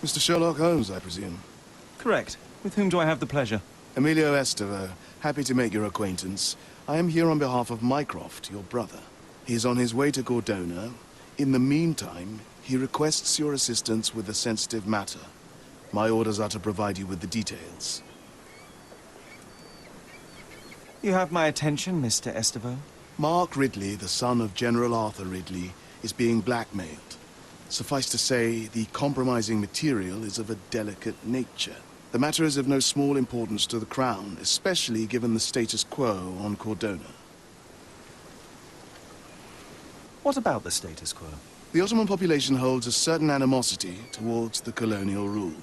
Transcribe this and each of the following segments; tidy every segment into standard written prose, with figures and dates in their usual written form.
Mr. Sherlock Holmes, I presume? Correct. With whom do I have the pleasure? Emilio Estevao. Happy to make your acquaintance. I am here on behalf of Mycroft, your brother. He is on his way to Coردona. In the meantime, he requests your assistance with a sensitive matter. My orders are to provide you with the details. You have my attention, Mr. Estevao. Mark Ridley, the son of General Arthur Ridley, is being blackmailed. Suffice to say, the compromising material is of a delicate nature. The matter is of no small importance to the Crown, especially given the status quo on Coردona. What about the status quo? The Ottoman population holds a certain animosity towards the colonial rule.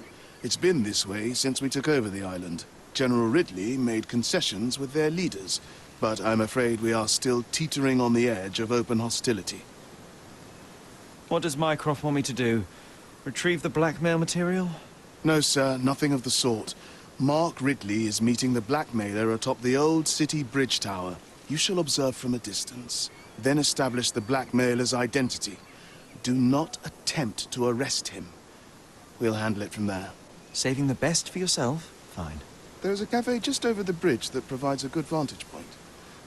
It's been this way since we took over the island. General Ridley made concessions with their leaders, but I'm afraid we are still teetering on the edge of open hostility. What does Mycroft want me to do? Retrieve the blackmail material? No, sir, nothing of the sort. Mark Ridley is meeting the blackmailer atop the old city bridge tower. You shall observe from a distance, then establish the blackmailer's identity. Do not attempt to arrest him. We'll handle it from there. Saving the best for yourself? Fine. There's a cafe just over the bridge that provides a good vantage point.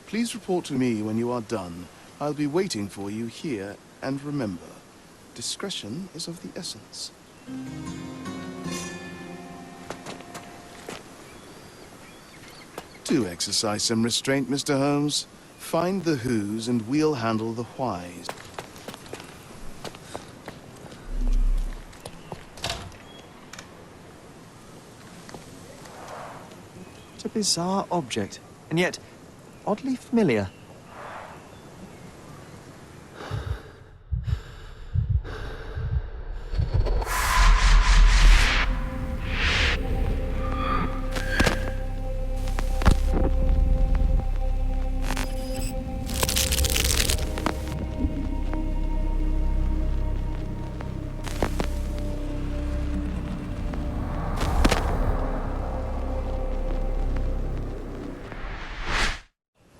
Please report to me when you are done. I'll be waiting for you here, and remember, discretion is of the essence. Do exercise some restraint, Mr. Holmes. Find the whos and we'll handle the whys. It's a bizarre object, and yet oddly familiar.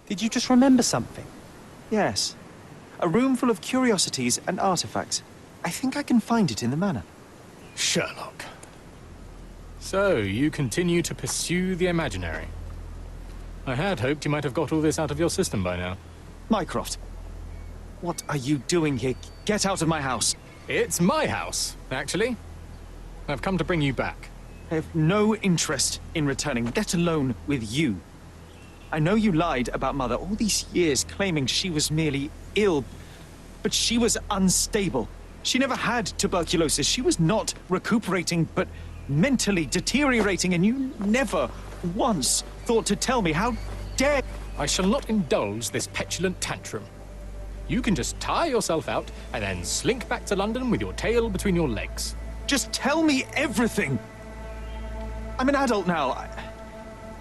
Did you just remember something? Yes. A room full of curiosities and artifacts. I think I can find it in the manor. Sherlock. So, you continue to pursue the imaginary. I had hoped you might have got all this out of your system by now. Mycroft, what are you doing here? Get out of my house. It's my house, actually. I've come to bring you back. I have no interest in returning, let alone with you. I know you lied about Mother all these years, claiming she was merely ill, but she was unstable. She never had tuberculosis. She was not recuperating, but mentally deteriorating, and you never once thought to tell me. How dare... I shall not indulge this petulant tantrum. You can just tire yourself out and then slink back to London with your tail between your legs. Just tell me everything! I'm an adult now.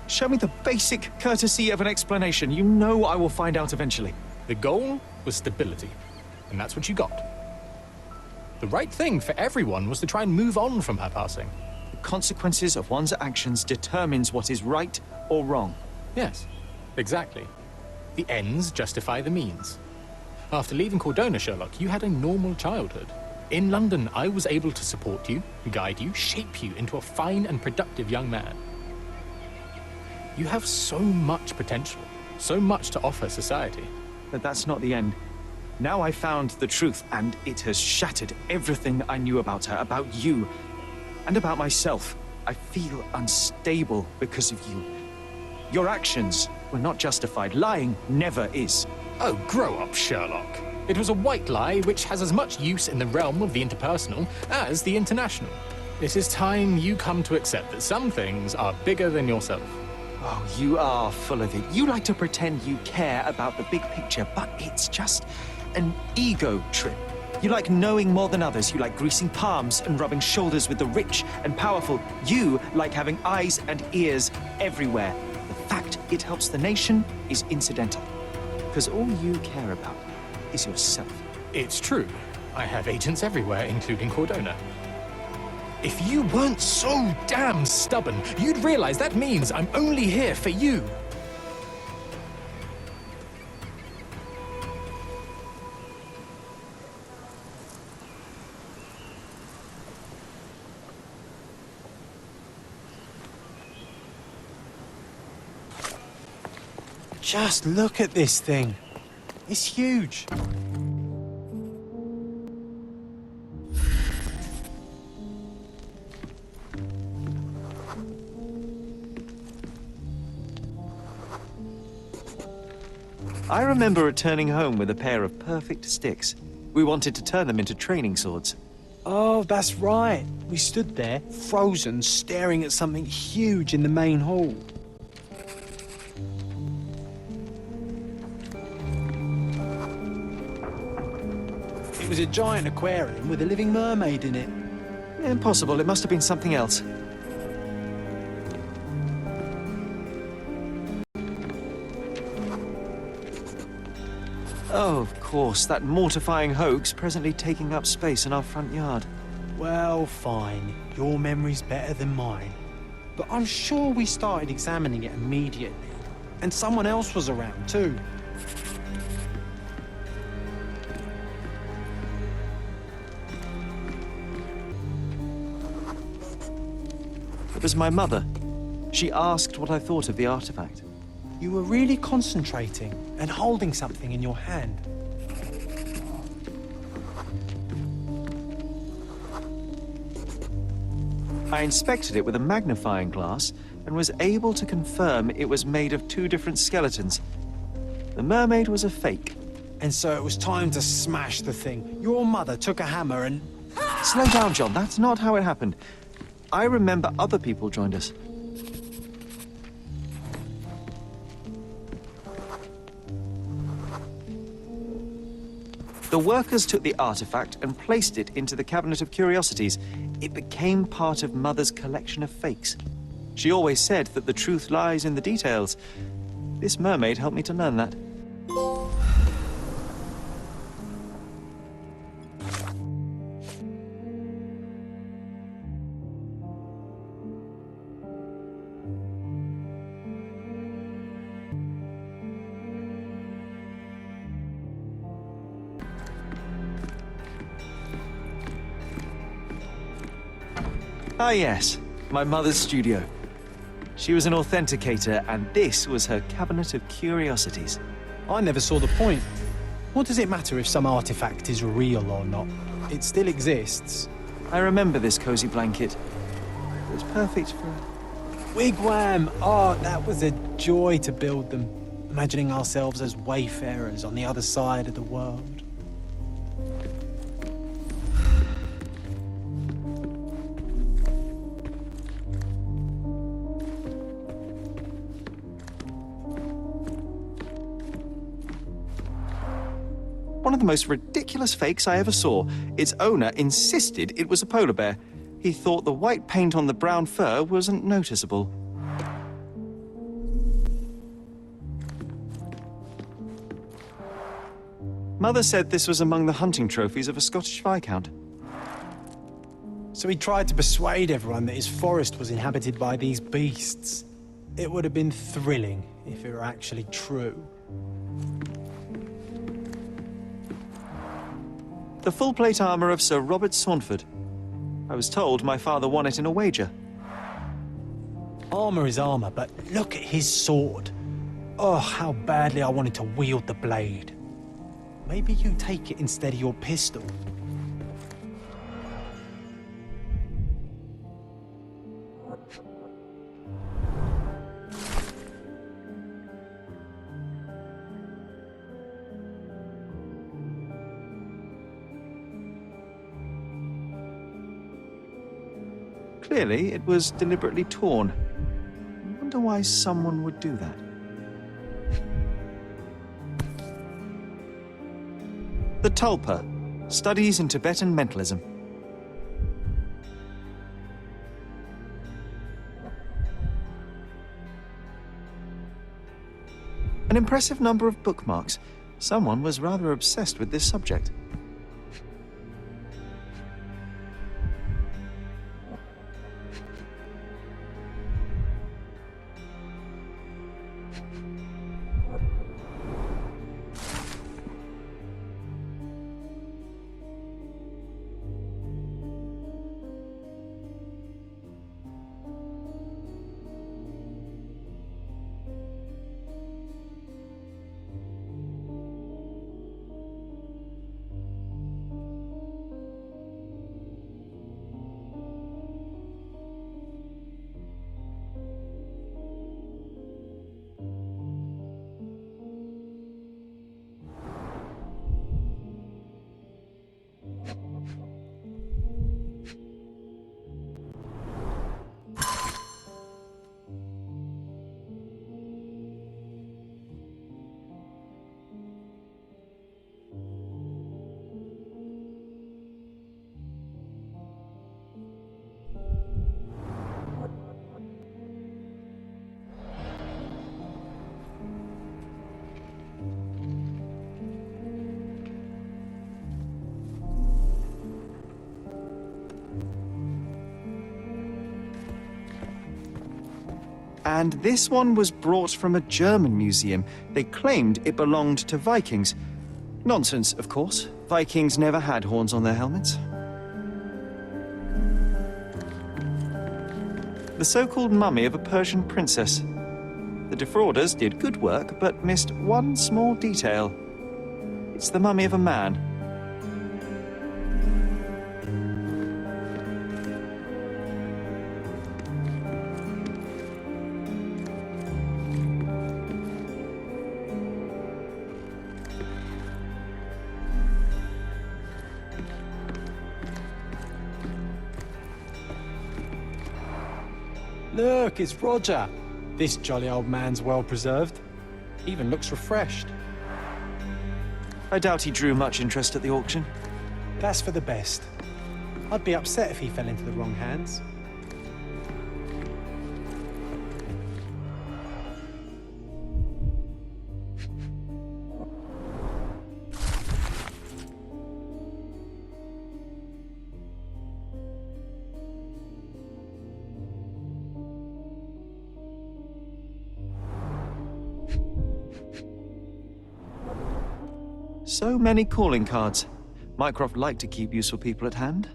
Show me the basic courtesy of an explanation. You know I will find out eventually. The goal was stability, and that's what you got. The right thing for everyone was to try and move on from her passing. The consequences of one's actions determines what is right or wrong. Yes, exactly. The ends justify the means. After leaving Coردona, Sherlock, you had a normal childhood. In London, I was able to support you, guide you, shape you into a fine and productive young man. You have so much potential, so much to offer society. But that's not the end. Now I found the truth, and it has shattered everything I knew about her, about you, and about myself. I feel unstable because of you. Your actions were not justified. Lying never is. Oh, grow up, Sherlock. It was a white lie which has as much use in the realm of the interpersonal as the international. It is time you come to accept that some things are bigger than yourself. Oh, you are full of it. You like to pretend you care about the big picture, but it's just an ego trip. You like knowing more than others. You like greasing palms and rubbing shoulders with the rich and powerful. You like having eyes and ears everywhere. The fact it helps the nation is incidental, because all you care about is yourself. It's true. I have agents everywhere, including Coردona. If you weren't so damn stubborn, you'd realize that means I'm only here for you. Just look at this thing. It's huge. I remember returning home with a pair of perfect sticks. We wanted to turn them into training swords. Oh, that's right. We stood there, frozen, staring at something huge in the main hall. It was a giant aquarium with a living mermaid in it. Impossible, it must have been something else. Oh, of course, that mortifying hoax presently taking up space in our front yard. Well, fine. Your memory's better than mine. But I'm sure we started examining it immediately. And someone else was around, too. It was my mother. She asked what I thought of the artifact. You were really concentrating and holding something in your hand. I inspected it with a magnifying glass and was able to confirm it was made of two different skeletons. The mermaid was a fake. And so it was time to smash the thing. Your mother took a hammer and... Slow down, John. That's not how it happened. I remember other people joined us. The workers took the artifact and placed it into the Cabinet of Curiosities. It became part of Mother's collection of fakes. She always said that the truth lies in the details. This mermaid helped me to learn that. Ah yes, my mother's studio. She was an authenticator, and this was her Cabinet of Curiosities. I never saw the point. What does it matter if some artifact is real or not? It still exists. I remember this cozy blanket. It was perfect for... Wigwam! Oh, that was a joy to build them. Imagining ourselves as wayfarers on the other side of the world. One of the most ridiculous fakes I ever saw. Its owner insisted it was a polar bear. He thought the white paint on the brown fur wasn't noticeable. Mother said this was among the hunting trophies of a Scottish Viscount. So he tried to persuade everyone that his forest was inhabited by these beasts. It would have been thrilling if it were actually true. The full plate armor of Sir Robert Saunford. I was told my father won it in a wager. Armor is armor, but look at his sword. Oh, how badly I wanted to wield the blade. Maybe you take it instead of your pistol. Clearly, it was deliberately torn. I wonder why someone would do that. The Tulpa, Studies in Tibetan Mentalism. An impressive number of bookmarks. Someone was rather obsessed with this subject. And this one was brought from a German museum. They claimed it belonged to Vikings. Nonsense, of course. Vikings never had horns on their helmets. The so-called mummy of a Persian princess. The defrauders did good work, but missed one small detail. It's the mummy of a man. Look, it's Roger. This jolly old man's well preserved. Even looks refreshed. I doubt he drew much interest at the auction. That's for the best. I'd be upset if he fell into the wrong hands. So many calling cards. Mycroft liked to keep useful people at hand.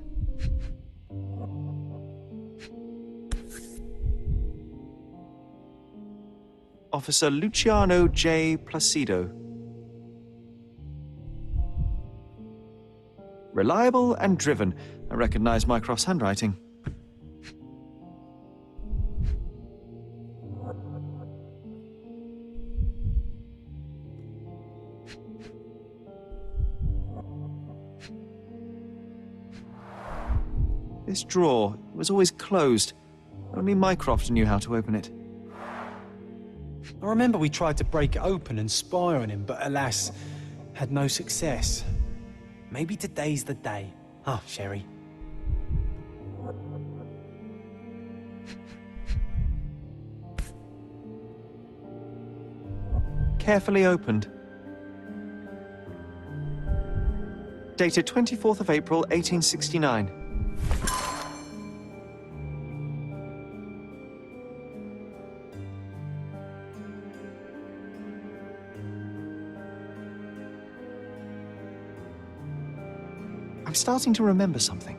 Officer Luciano J. Placido. Reliable and driven. I recognize Mycroft's handwriting. This drawer was always closed. Only Mycroft knew how to open it. I remember we tried to break it open and spy on him, but alas, had no success. Maybe today's the day. Ah, Sherry. Carefully opened. Dated 24th of April, 1869. I'm starting to remember something.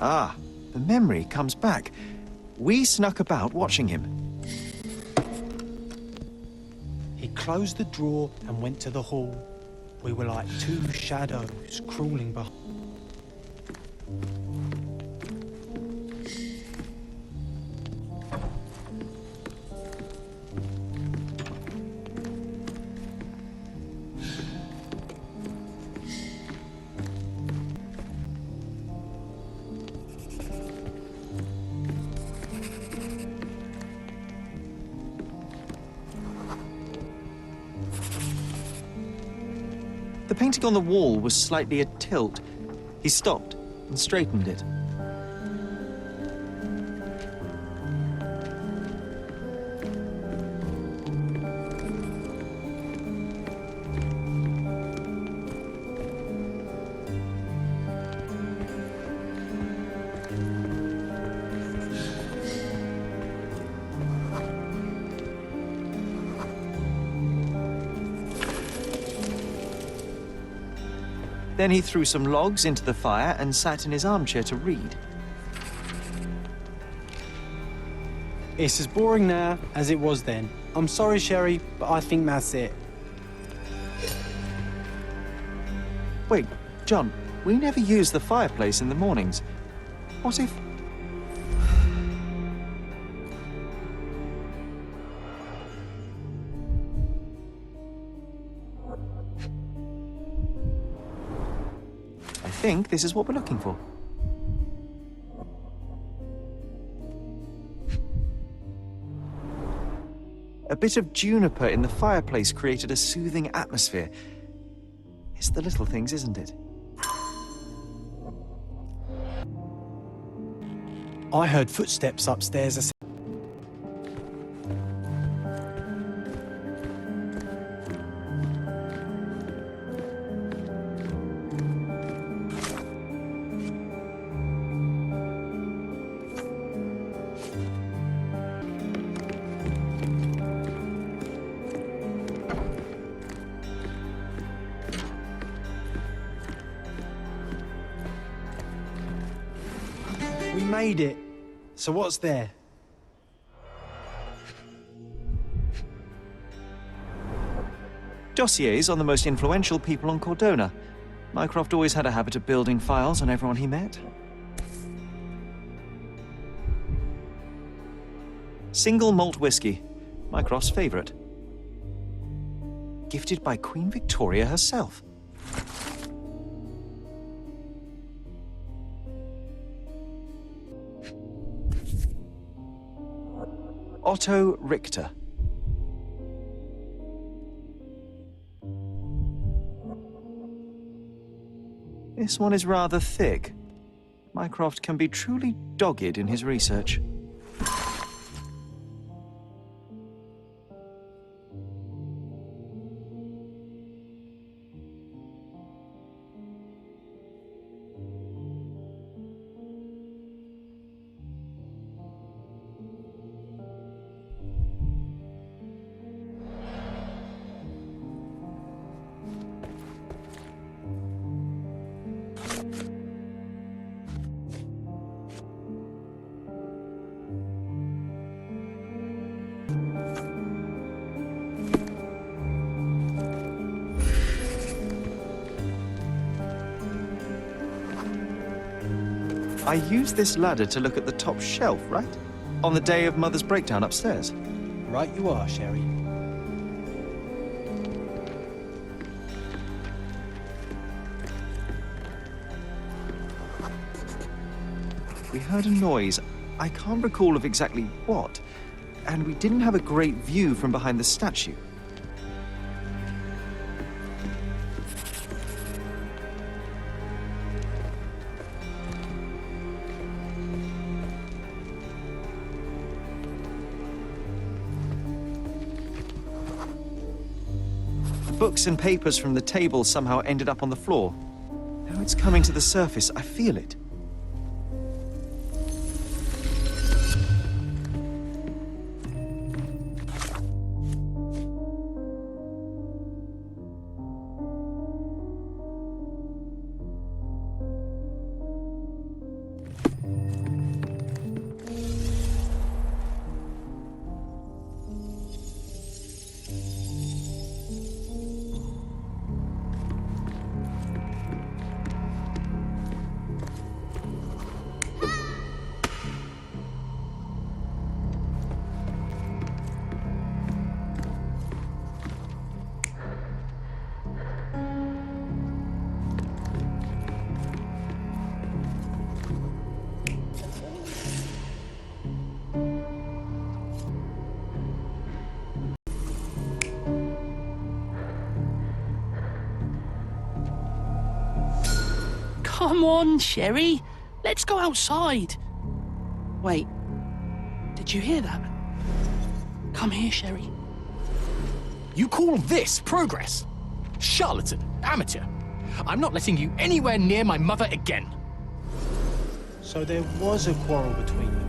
Ah, the memory comes back. We snuck about watching him. He closed the drawer and went to the hall. We were like two shadows crawling behind. The painting on the wall was slightly at tilt. He stopped and straightened it. Then he threw some logs into the fire and sat in his armchair to read. It's as boring now as it was then. I'm sorry, Sherry, but I think that's it. Wait, John, we never use the fireplace in the mornings. What if... think this is what we're looking for. A bit of juniper in the fireplace created a soothing atmosphere. It's the little things, isn't it? I heard footsteps upstairs. We made it. So what's there? Dossiers on the most influential people on Coردona. Mycroft always had a habit of building files on everyone he met. Single malt whiskey, Mycroft's favourite. Gifted by Queen Victoria herself. Otto Richter. This one is rather thick. Mycroft can be truly dogged in his research. I used this ladder to look at the top shelf, right? On the day of Mother's breakdown upstairs. Right you are, Sherry. We heard a noise. I can't recall of exactly what, and we didn't have a great view from behind the statue. Books and papers from the table somehow ended up on the floor. Now it's coming to the surface. I feel it. Come on, Sherry. Let's go outside. Wait. Did you hear that? Come here, Sherry. You call this progress? Charlatan, amateur. I'm not letting you anywhere near my mother again. So there was a quarrel between them.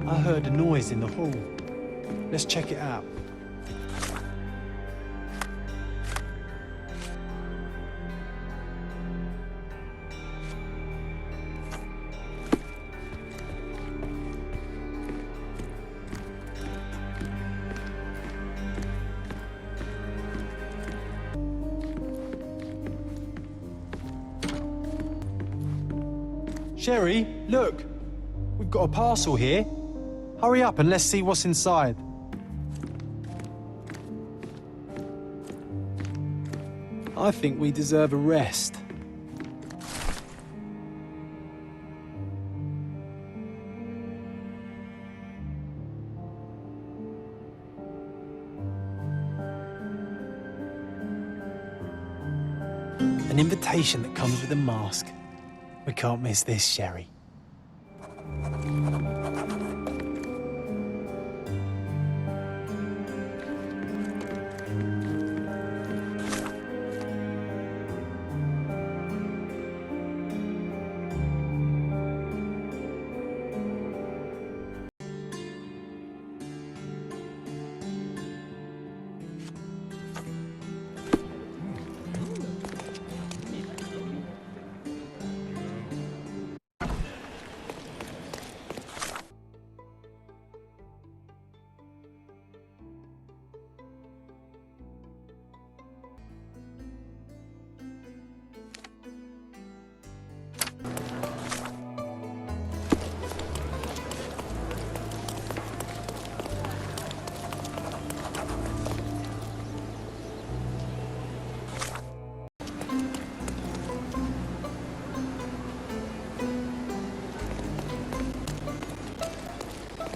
I heard a noise in the hall. Let's check it out. Sherry, look! We've got a parcel here. Hurry up and let's see what's inside. I think we deserve a rest. An invitation that comes with a mask. We can't miss this, Sherry.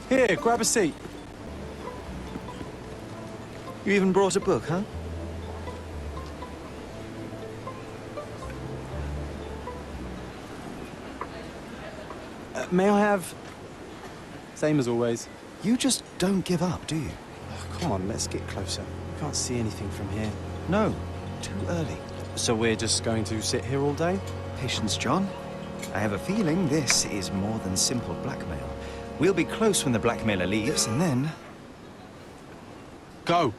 Here, grab a seat. You even brought a book, huh? May I have... Same as always. You just don't give up, do you? Oh, come on, let's get closer. Can't see anything from here. No, too early. So we're just going to sit here all day? Patience, John. I have a feeling this is more than simple blackmail. We'll be close when the blackmailer leaves, and then... Go!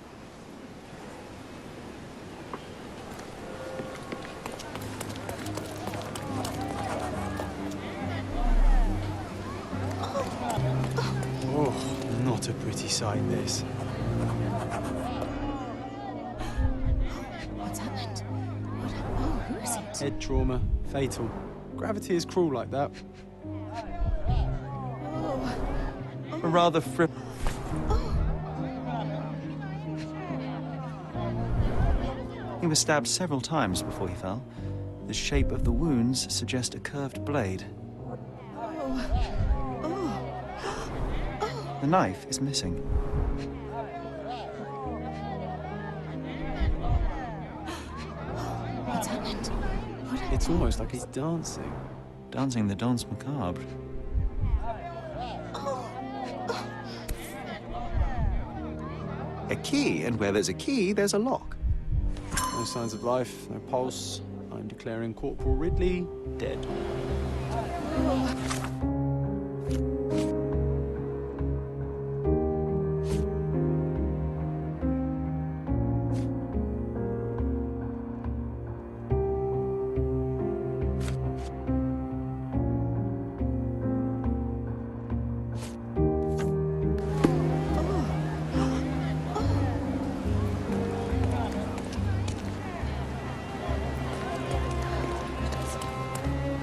Oh, not a pretty sight, this. What's happened? Oh, who is it? Head trauma. Fatal. Gravity is cruel like that. A rather He was stabbed several times before he fell. The shape of the wounds suggest a curved blade. The knife is missing. What's happened? It's almost like he's dancing. Dancing the danse macabre. A key, and where there's a key, there's a lock. No signs of life, no pulse. I'm declaring Corporal Ridley dead.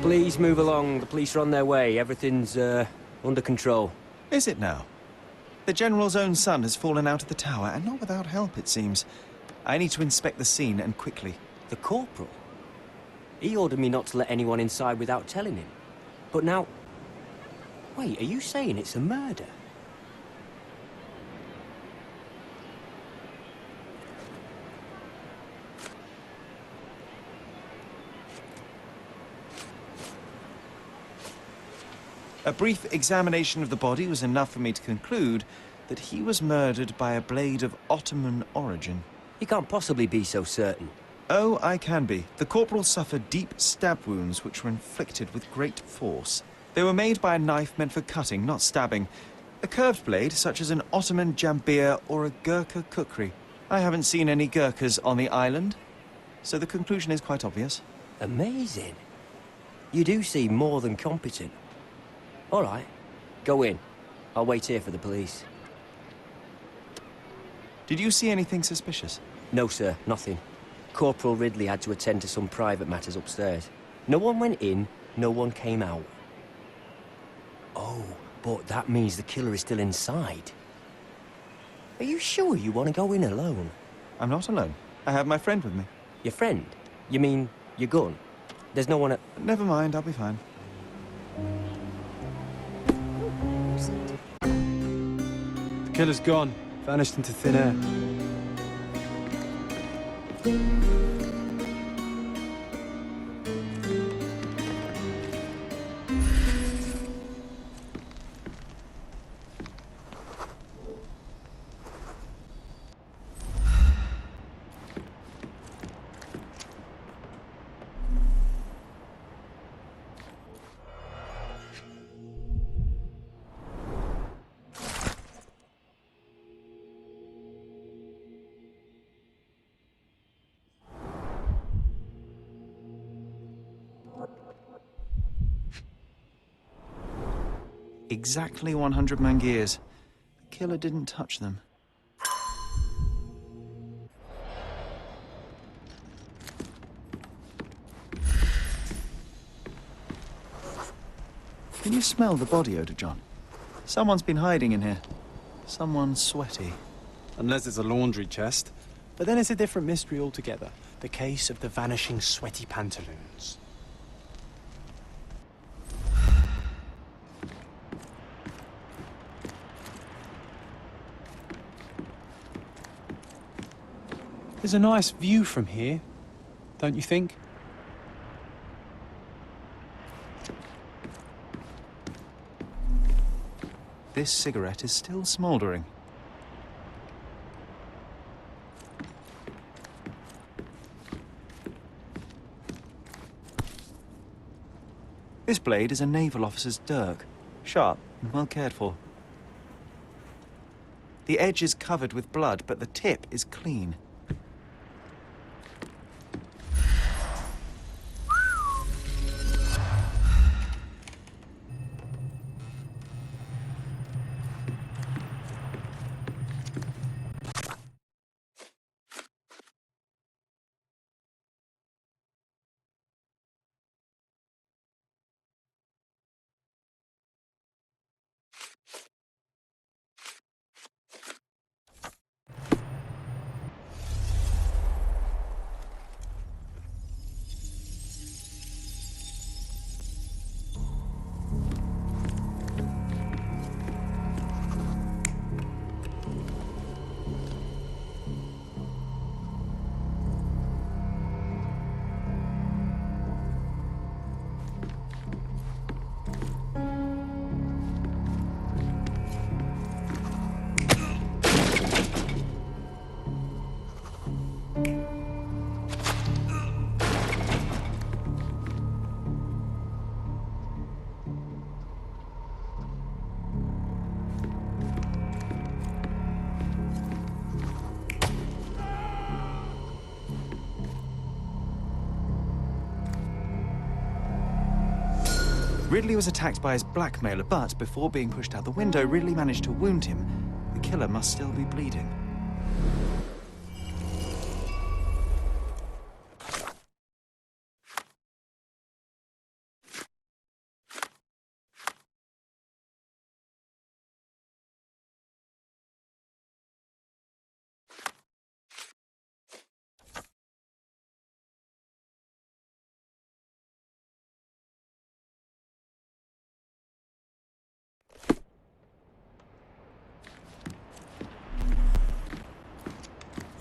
Please move along. The police are on their way. Everything's, under control. Is it now? The General's own son has fallen out of the tower, and not without help, it seems. I need to inspect the scene, and quickly. The corporal? He ordered me not to let anyone inside without telling him. But now... Wait, are you saying it's a murder? A brief examination of the body was enough for me to conclude that he was murdered by a blade of Ottoman origin. You can't possibly be so certain. Oh, I can be. The corporal suffered deep stab wounds which were inflicted with great force. They were made by a knife meant for cutting, not stabbing. A curved blade, such as an Ottoman jambir or a Gurkha kukri. I haven't seen any Gurkhas on the island, so the conclusion is quite obvious. Amazing. You do seem more than competent. All right, go in. I'll wait here for the police. Did you see anything suspicious? No, sir, nothing. Corporal Ridley had to attend to some private matters upstairs. No one went in, no one came out. Oh, but that means the killer is still inside. Are you sure you want to go in alone? I'm not alone. I have my friend with me. Your friend? You mean your gun? There's no one at... Never mind, I'll be fine. Who's it? The killer's gone, vanished into thin air. Exactly 100 mangears. The killer didn't touch them. Can you smell the body odor, John? Someone's been hiding in here. Someone sweaty. Unless it's a laundry chest. But then it's a different mystery altogether. The case of the vanishing sweaty pantaloons. There's a nice view from here, don't you think? This cigarette is still smouldering. This blade is a naval officer's dirk, sharp and well cared for. The edge is covered with blood, but the tip is clean. Ridley was attacked by his blackmailer, but before being pushed out the window, Ridley managed to wound him. The killer must still be bleeding.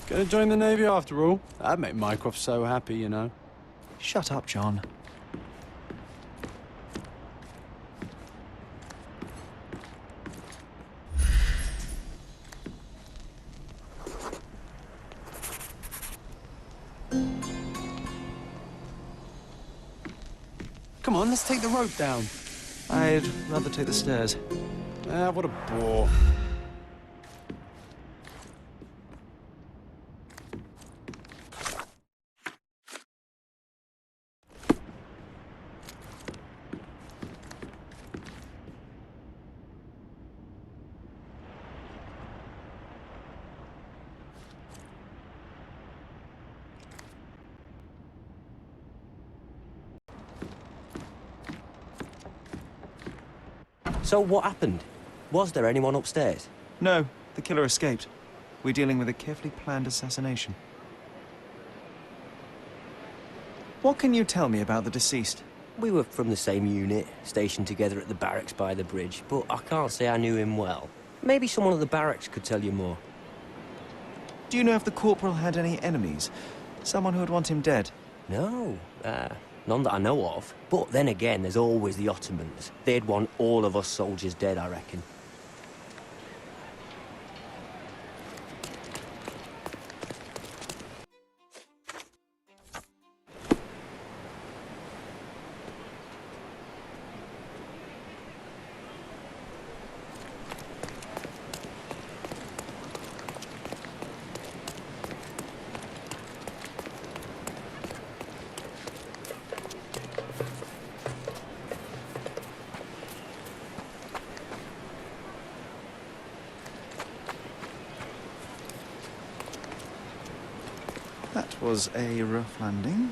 Gonna join the Navy after all. That'd make Mycroft so happy, you know. Shut up, John. Come on, let's take the rope down. I'd rather take the stairs. Ah, what a bore. So what happened? Was there anyone upstairs? No, the killer escaped. We're dealing with a carefully planned assassination. What can you tell me about the deceased? We were from the same unit, stationed together at the barracks by the bridge, but I can't say I knew him well. Maybe someone at the barracks could tell you more. Do you know if the corporal had any enemies? Someone who would want him dead? No, none that I know of. But then again, there's always the Ottomans. They'd want all of us soldiers dead, I reckon. That was a rough landing.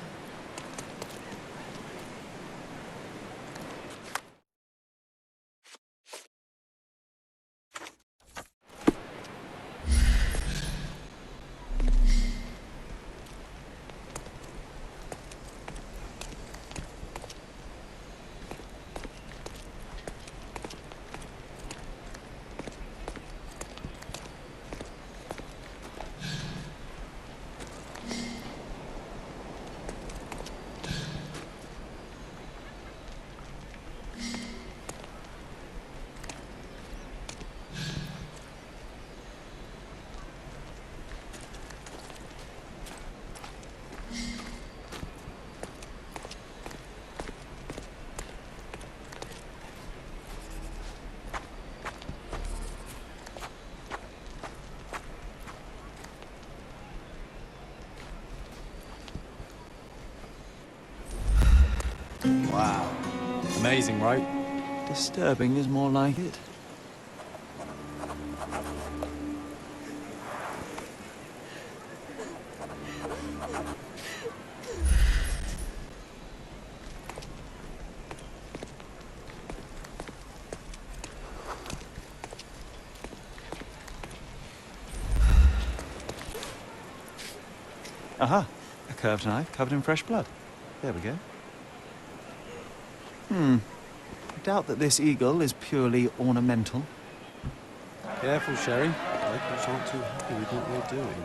Wow. Amazing, right? Disturbing is more like it. Aha! A curved knife covered in fresh blood. There we go. I doubt that this eagle is purely ornamental. Careful, Sherry. Locals aren't too happy with what we're doing.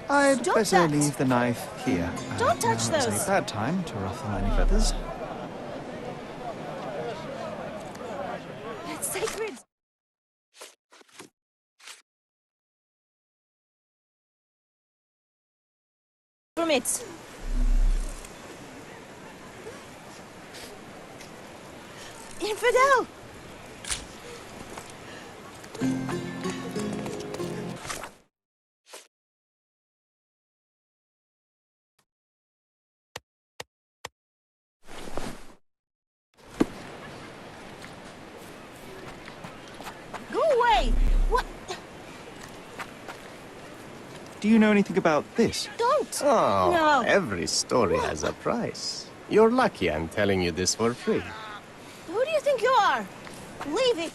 I'd Stop better that. leave the knife here. Don't touch Now is those. a bad time to ruffle any feathers. It's sacred. From it. Infidel! Go away! What? Do you know anything about this? Don't! Oh, No. every story has a price. You're lucky I'm telling you this for free. Who do you think you are? Leave it!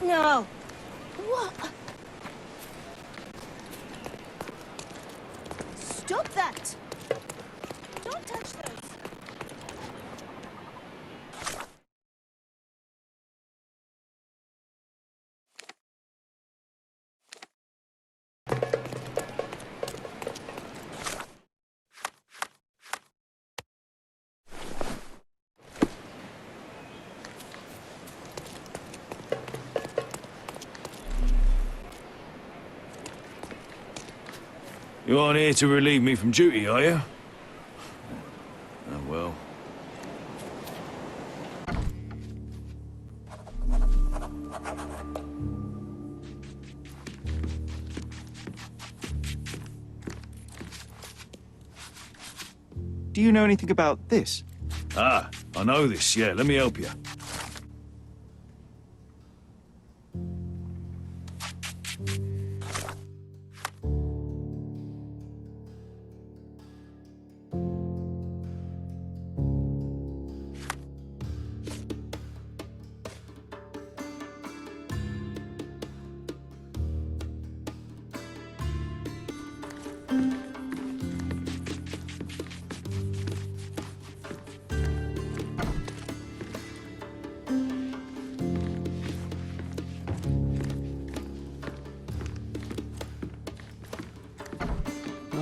No. What? Stop that! Don't touch those! You aren't here to relieve me from duty, are you? Oh, well. Do you know anything about this? Ah, I know this, yeah. Let me help you.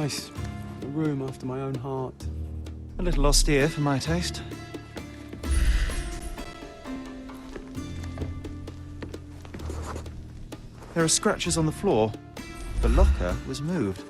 Nice. A room after my own heart. A little austere for my taste. There are scratches on the floor. The locker was moved.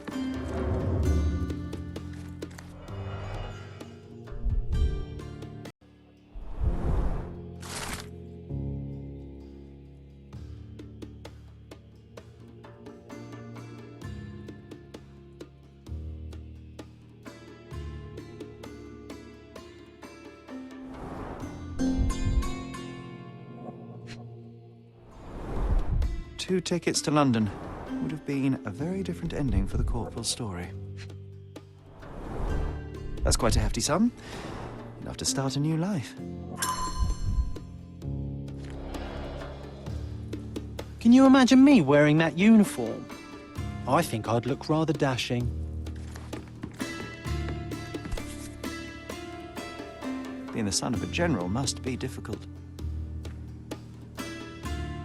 Two tickets to London would have been a very different ending for the Corporal's story. That's quite a hefty sum. Enough to start a new life. Can you imagine me wearing that uniform? I think I'd look rather dashing. Being the son of a general must be difficult.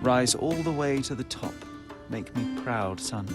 Rise all the way to the top. Make me proud, son.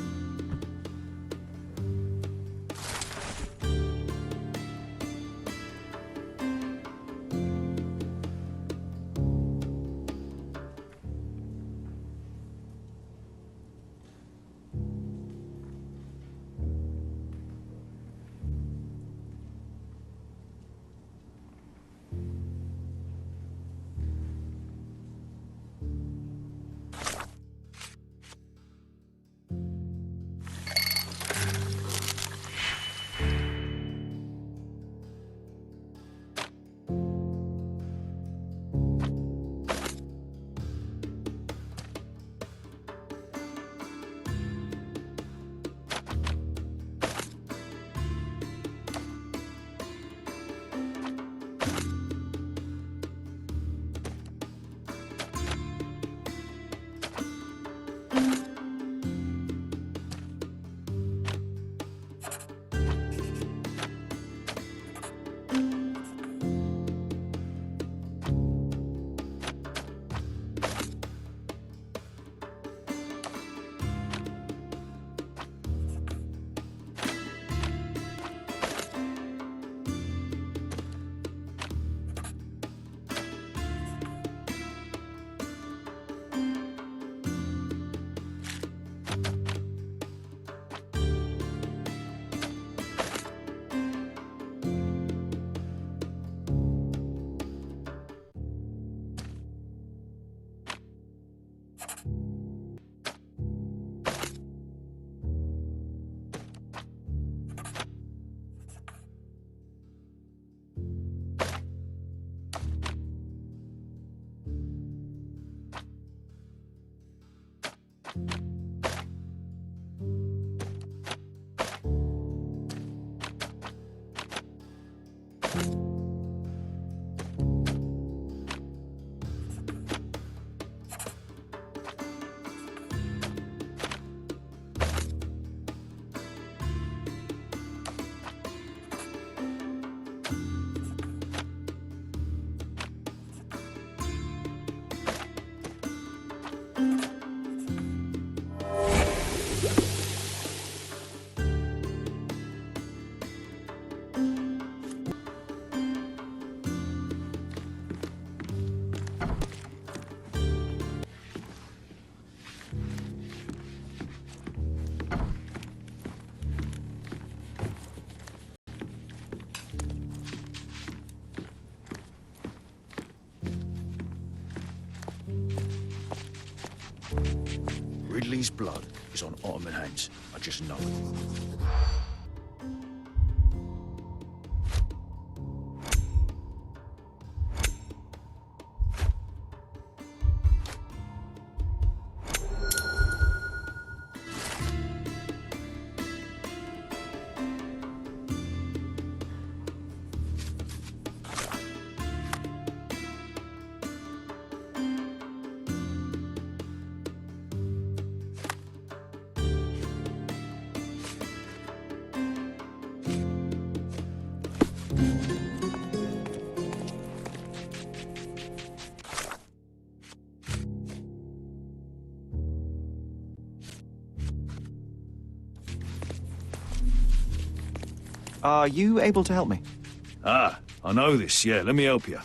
Ridley's blood is on Ottoman hands. I just know it. Are you able to help me? Ah, I know this, yeah. Let me help you.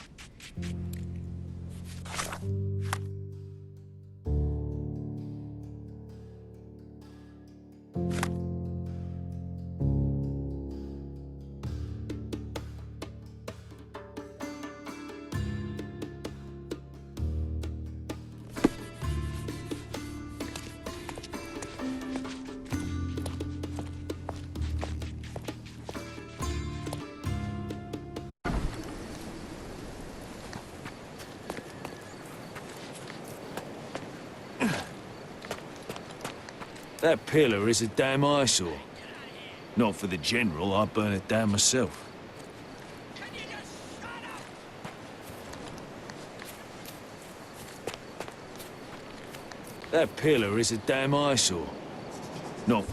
That pillar is a damn eyesore. Not for the General, I'd burn it down myself. That pillar is a damn eyesore. Not...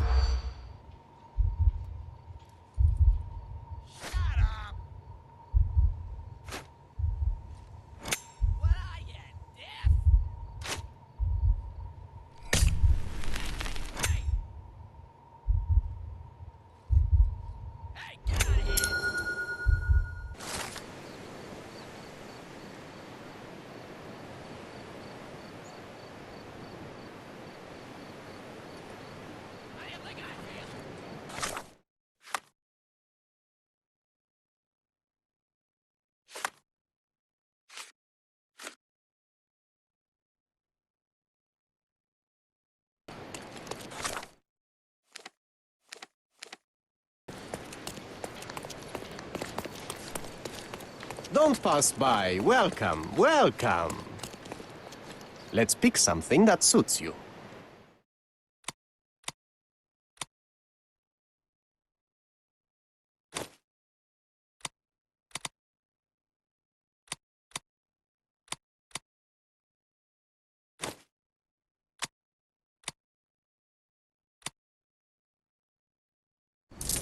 Don't pass by. Welcome, welcome. Let's pick something that suits you.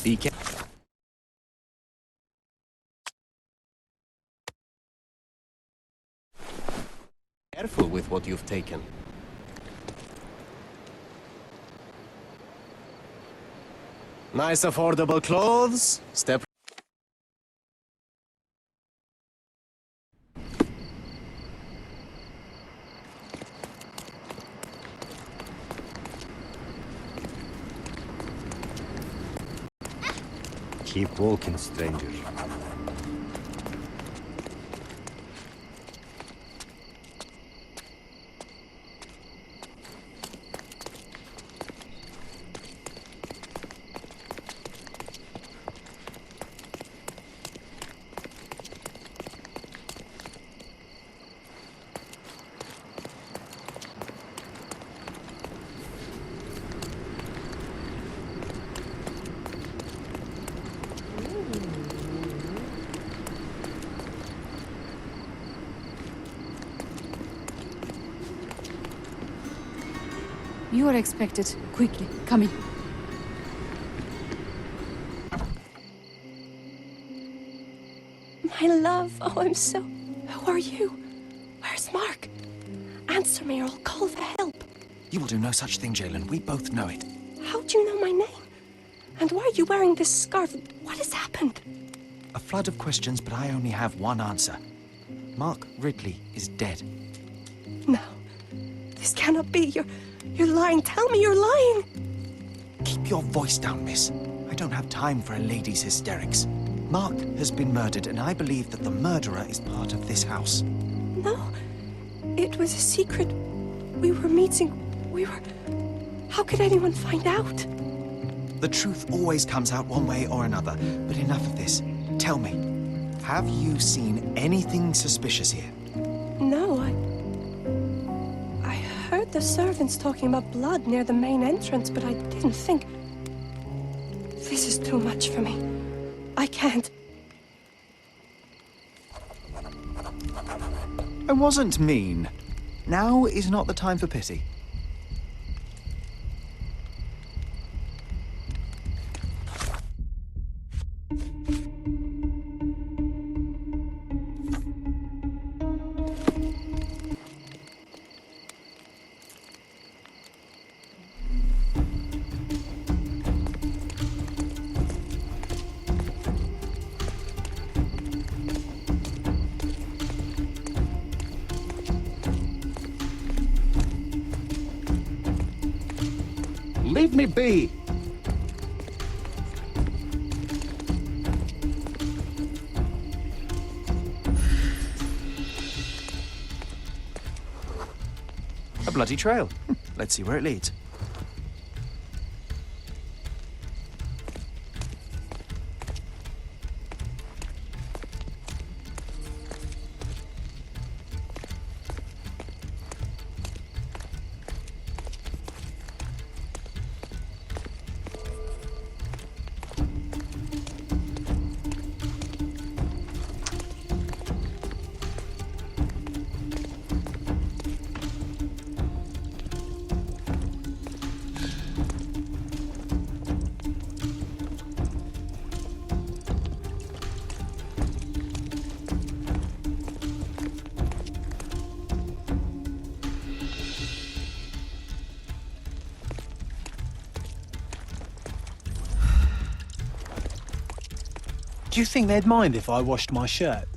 Be careful with what you've taken. Nice affordable clothes. Step. Keep walking, stranger. You are expected. Quickly, come in. My love, oh, I'm so... Who are you? Where's Mark? Answer me or I'll call for help. You will do no such thing, Jalen. We both know it. How do you know my name? And why are you wearing this scarf? What has happened? A flood of questions, but I only have one answer. Mark Ridley is dead. No, this cannot be. You're lying. Tell me you're lying. Keep your voice down, miss. I don't have time for a lady's hysterics. Mark has been murdered, and I believe that the murderer is part of this house. No, it was a secret. We were meeting. How could anyone find out? The truth always comes out one way or another, but enough of this. Tell me, have you seen anything suspicious here? No, I heard the servants talking about blood near the main entrance, but I didn't think... This is too much for me. I can't. I wasn't mean. Now is not the time for pity. Leave me be! A bloody trail. Let's see where it leads. Do you think they'd mind if I washed my shirt?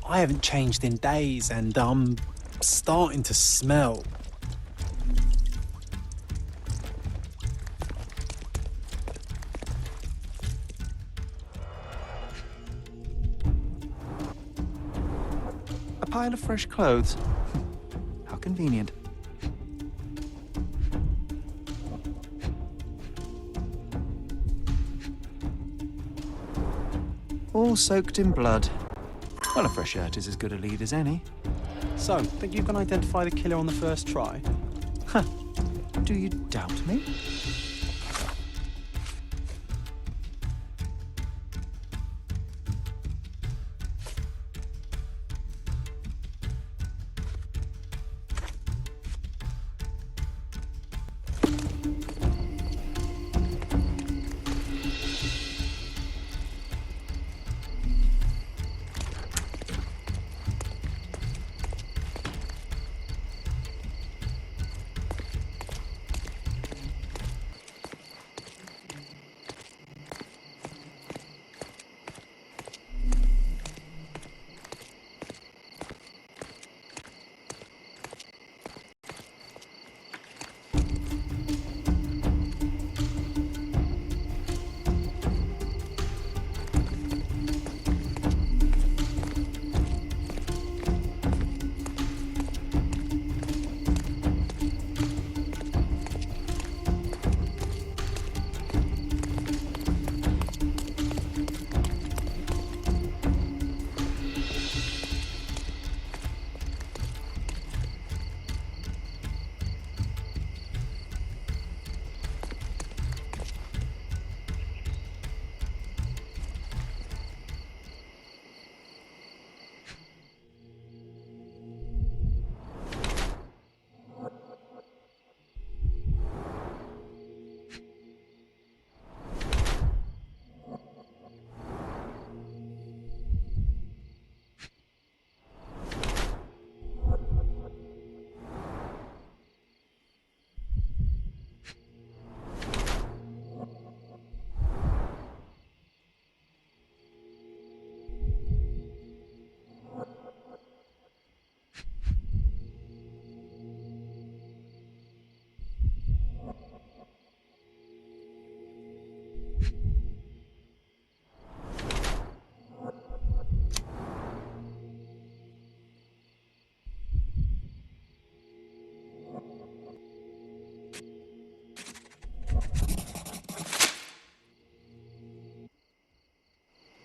I haven't changed in days and I'm starting to smell. A pile of fresh clothes. How convenient. All soaked in blood. Well, a fresh shirt is as good a lead as any. So, think you can identify the killer on the first try? Huh. Do you doubt me?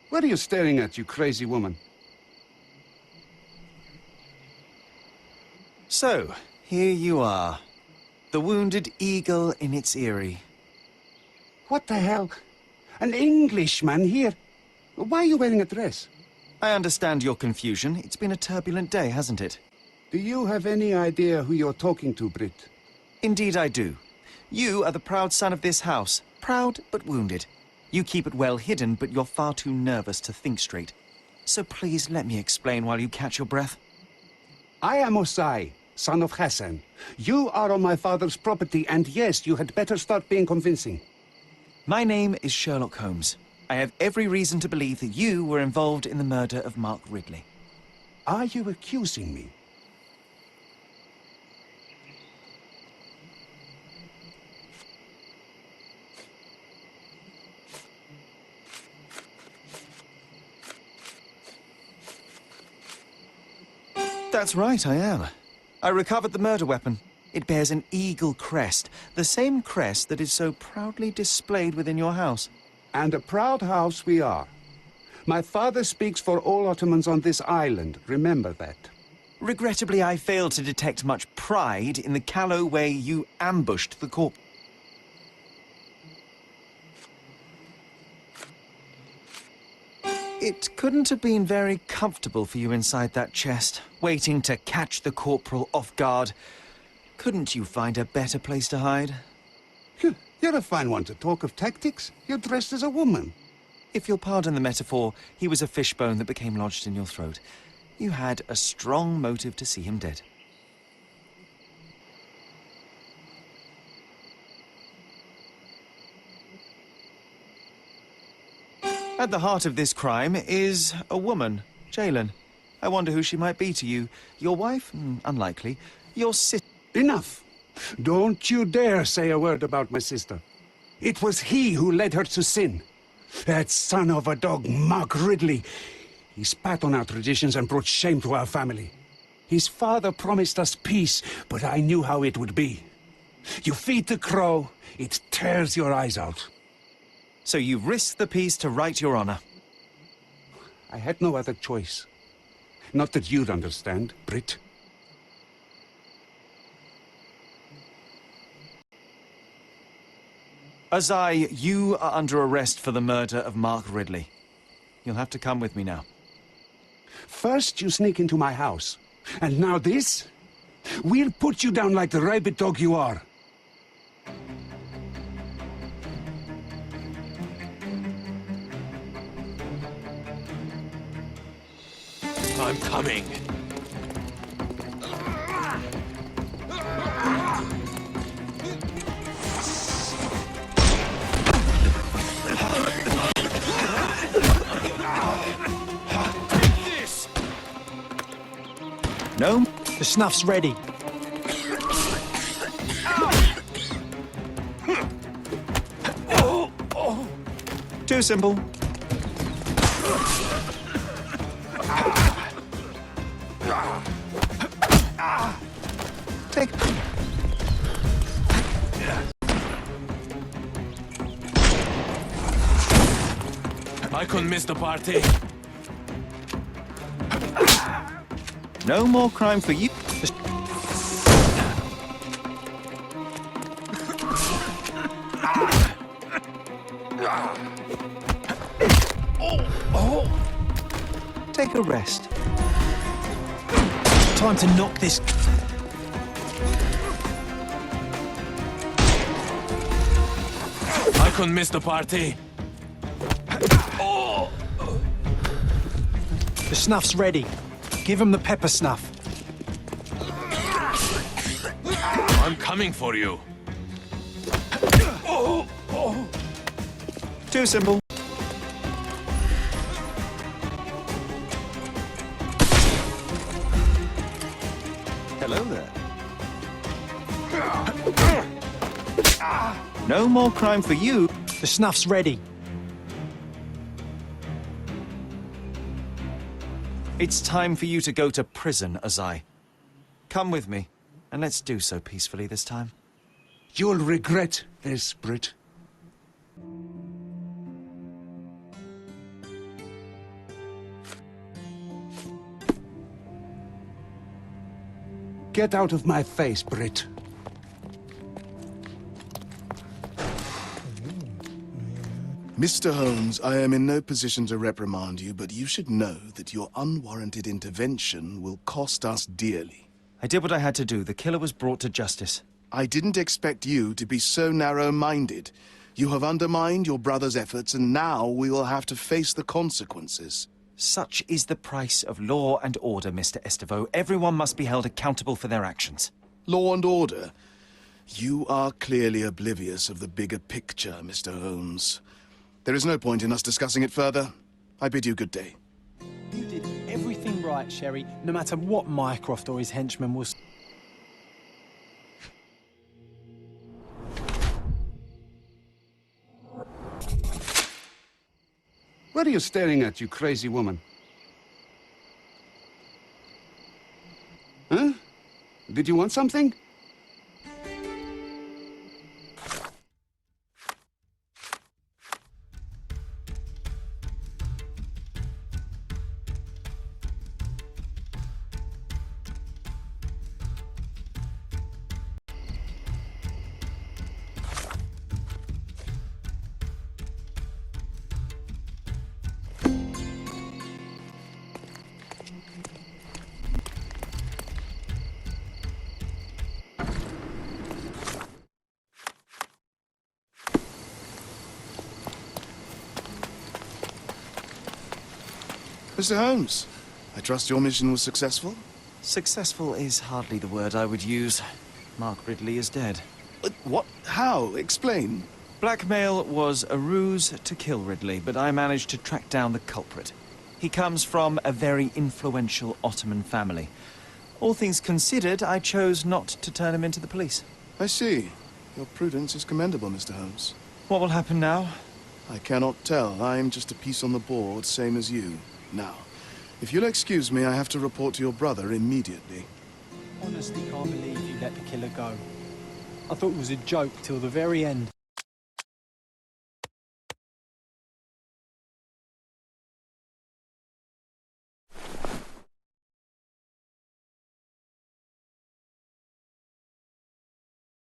What are you staring at, you crazy woman? So, here you are. The wounded eagle in its eyrie. What the hell? An Englishman here? Why are you wearing a dress? I understand your confusion. It's been a turbulent day, hasn't it? Do you have any idea who you're talking to, Brit? Indeed I do. You are the proud son of this house. Proud, but wounded. You keep it well hidden, but you're far too nervous to think straight. So please let me explain while you catch your breath. I am Osai, son of Hassan. You are on my father's property, and yes, you had better start being convincing. My name is Sherlock Holmes. I have every reason to believe that you were involved in the murder of Mark Ridley. Are you accusing me? That's right, I am. I recovered the murder weapon. It bears an eagle crest, the same crest that is so proudly displayed within your house. And a proud house we are. My father speaks for all Ottomans on this island. Remember that. Regrettably, I failed to detect much pride in the callow way you ambushed the corpse. It couldn't have been very comfortable for you inside that chest, waiting to catch the corporal off guard. Couldn't you find a better place to hide? You're a fine one to talk of tactics. You're dressed as a woman. If you'll pardon the metaphor, he was a fishbone that became lodged in your throat. You had a strong motive to see him dead. At the heart of this crime is a woman, Jalen. I wonder who she might be to you. Your wife? Unlikely. Your sister? Enough. Don't you dare say a word about my sister. It was he who led her to sin. That son of a dog, Mark Ridley. He spat on our traditions and brought shame to our family. His father promised us peace, but I knew how it would be. You feed the crow, it tears your eyes out. So you risked the peace to right your honor. I had no other choice. Not that you'd understand, Brit. Azai, you are under arrest for the murder of Mark Ridley. You'll have to come with me now. First you sneak into my house, and now this? We'll put you down like the rabid dog you are. I'm coming. No? The snuff's ready. Too simple. Take... I couldn't miss the party. No more crime for you. Take a rest. Time to knock this... I couldn't miss the party. The snuff's ready. Give him the pepper snuff. I'm coming for you. Too simple. Hello there. No more crime for you. The snuff's ready. It's time for you to go to prison, Azai. Come with me, and let's do so peacefully this time. You'll regret this, Brit. Get out of my face, Brit. Mr. Holmes, I am in no position to reprimand you, but you should know that your unwarranted intervention will cost us dearly. I did what I had to do. The killer was brought to justice. I didn't expect you to be so narrow-minded. You have undermined your brother's efforts, and now we will have to face the consequences. Such is the price of law and order, Mr. Estevo. Everyone must be held accountable for their actions. Law and order? You are clearly oblivious of the bigger picture, Mr. Holmes. There is no point in us discussing it further. I bid you good day. You did everything right, Sherry, no matter what Mycroft or his henchmen will... What are you staring at, you crazy woman? Did you want something? Mr. Holmes, I trust your mission was successful? Successful is hardly the word I would use. Mark Ridley is dead. What? How? Explain. Blackmail was a ruse to kill Ridley, but I managed to track down the culprit. He comes from a very influential Ottoman family. All things considered, I chose not to turn him into the police. I see. Your prudence is commendable, Mr. Holmes. What will happen now? I cannot tell. I'm just a piece on the board, same as you. Now, if you'll excuse me, I have to report to your brother immediately. Honestly can't believe you let the killer go. I thought it was a joke till the very end.